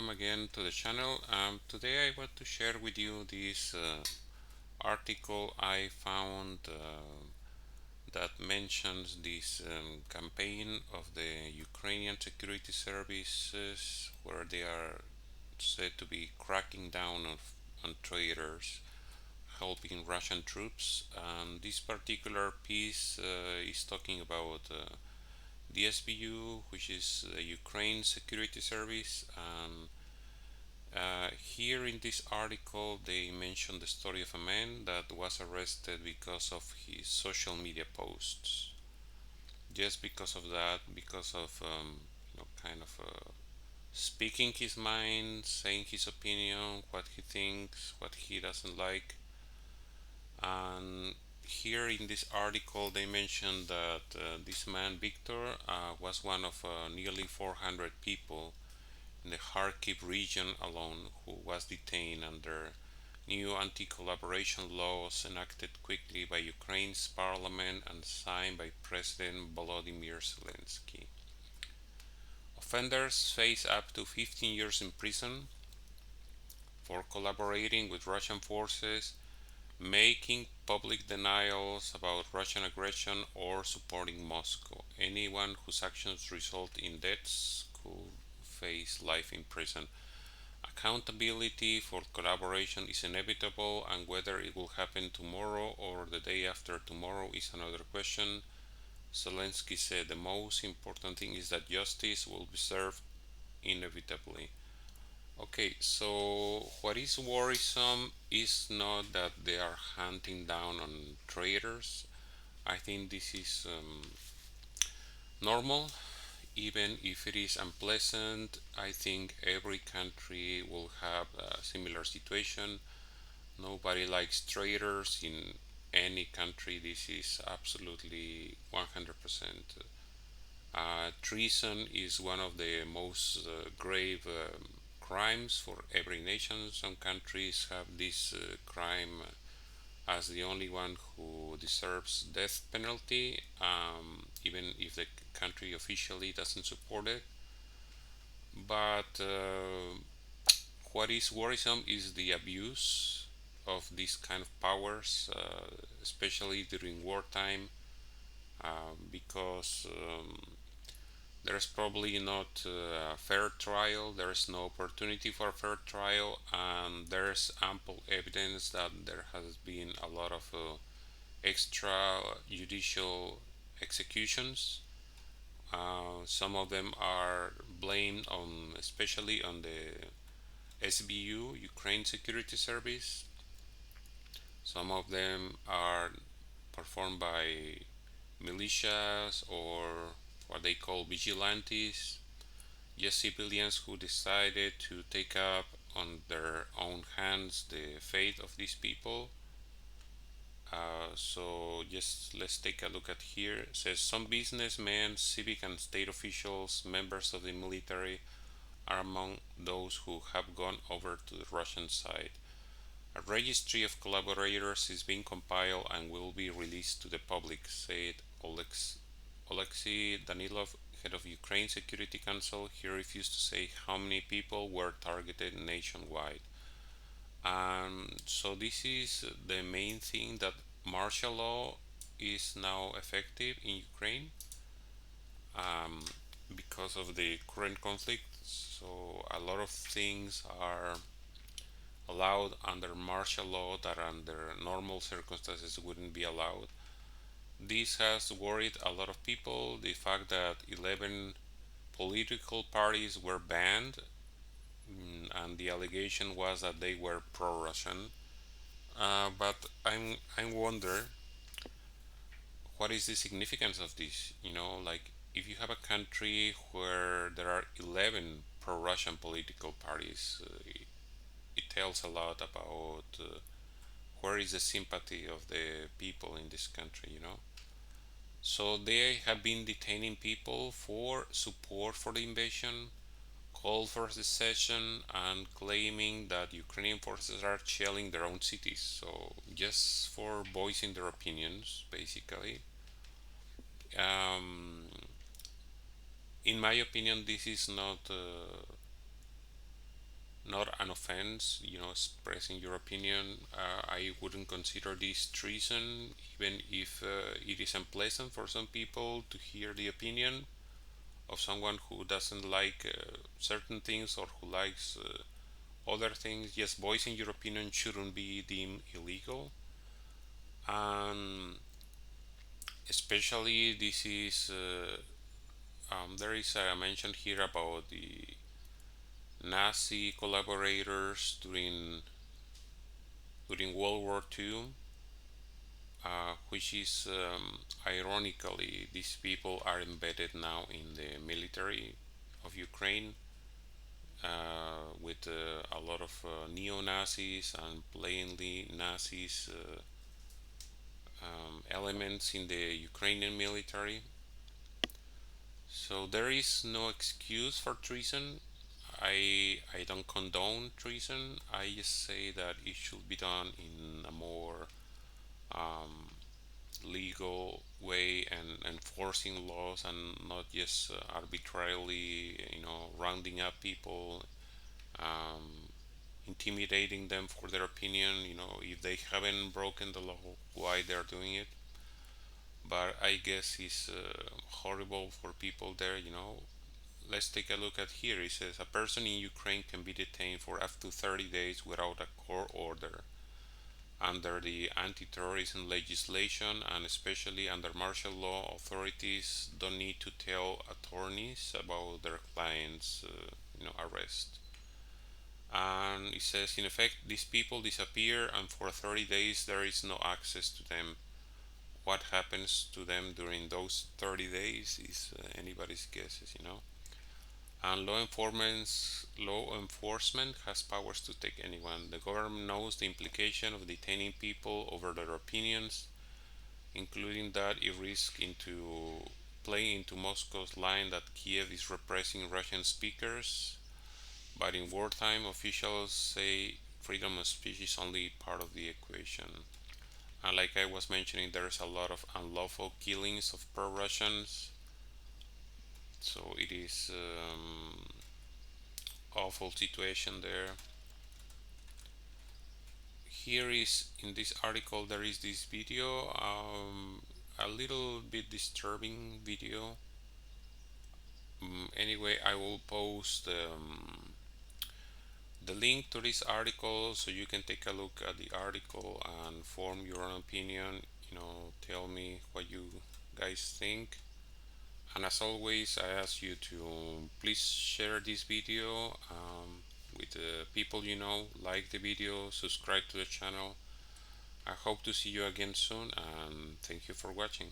welcome again to the channel. Today I want to share with you this article I found that mentions this campaign of the Ukrainian security services where they are said to be cracking down on traitors helping Russian troops. And this particular piece is talking about the SBU, which is the Ukraine Security Service. And here in this article, they mention the story of a man that was arrested because of his social media posts. Just because of that, because of kind of speaking his mind, saying his opinion, what he thinks, what he doesn't like. And here in this article, they mentioned that this man, Victor, was one of nearly 400 people in the Kharkiv region alone who was detained under new anti-collaboration laws enacted quickly by Ukraine's parliament and signed by President Volodymyr Zelensky. Offenders face up to 15 years in prison for collaborating with Russian forces, making public denials about Russian aggression, or supporting Moscow. Anyone whose actions result in deaths could face life in prison. Accountability for collaboration is inevitable, and whether it will happen tomorrow or the day after tomorrow is another question. Zelensky said the most important thing is that justice will be served inevitably. Okay, so what is worrisome is not that they are hunting down on traitors. I think this is normal, even if it is unpleasant. I think every country will have a similar situation. Nobody likes traitors in any country. This is absolutely 100%. Treason is one of the most grave crimes for every nation. Some countries have this crime as the only one who deserves death penalty, even if the country officially doesn't support it. But what is worrisome is the abuse of these kind of powers, especially during wartime, because there's probably not a fair trial, there's no opportunity for a fair trial, and there's ample evidence that there has been a lot of extrajudicial executions. Some of them are blamed on, especially on the SBU, Ukraine Security Service. Some of them are performed by militias or what they call vigilantes, just civilians who decided to take up on their own hands the fate of these people. So just let's take a look at here. It says some businessmen, civic and state officials, members of the military are among those who have gone over to the Russian side. A registry of collaborators is being compiled and will be released to the public, said Oleksiy Danilov, head of Ukraine Security Council. He refused to say how many people were targeted nationwide. So this is the main thing, that martial law is now effective in Ukraine um, because of the current conflict. So a lot of things are allowed under martial law that under normal circumstances wouldn't be allowed. This has worried a lot of people. The fact that 11 political parties were banned, and the allegation was that they were pro-Russian. But I wonder what is the significance of this. Like, if you have a country where there are 11 pro-Russian political parties, it tells a lot about where is the sympathy of the people in this country. So they have been detaining people for support for the invasion, call for secession, and claiming that Ukrainian forces are shelling their own cities. So just for voicing their opinions, basically. In my opinion, this is not not an offense, expressing your opinion. I wouldn't consider this treason, even if it is unpleasant for some people to hear the opinion of someone who doesn't like certain things or who likes other things. Yes, voicing your opinion shouldn't be deemed illegal. And especially this is there is a mention here about the Nazi collaborators during World War II, which is ironically these people are embedded now in the military of Ukraine, with a lot of neo-Nazis and plainly Nazis elements in the Ukrainian military. So there is no excuse for treason. I don't condone treason. I just say that it should be done in a more um, legal way and enforcing laws, and not just arbitrarily, rounding up people, um, intimidating them for their opinion. If they haven't broken the law, why they're doing it? But I guess it's horrible for people there. Let's take a look at here. It says a person in Ukraine can be detained for up to 30 days without a court order under the anti-terrorism legislation, and especially under martial law. Authorities don't need to tell attorneys about their clients' arrest. And it says, in effect, these people disappear, and for 30 days there is no access to them. What happens to them during those 30 days is anybody's guesses. And law enforcement has powers to take anyone. The government knows the implication of detaining people over their opinions, including that it risks into playing into Moscow's line that Kiev is repressing Russian speakers. But in wartime, officials say freedom of speech is only part of the equation. And like I was mentioning, there's a lot of unlawful killings of pro-Russians. So it is awful situation there. Here is in this article there is this video, a little bit disturbing video. Anyway, I will post the link to this article so you can take a look at the article and form your own opinion. Tell me what you guys think. And as always, I ask you to please share this video with the people you know, like the video, subscribe to the channel. I hope to see you again soon, and thank you for watching.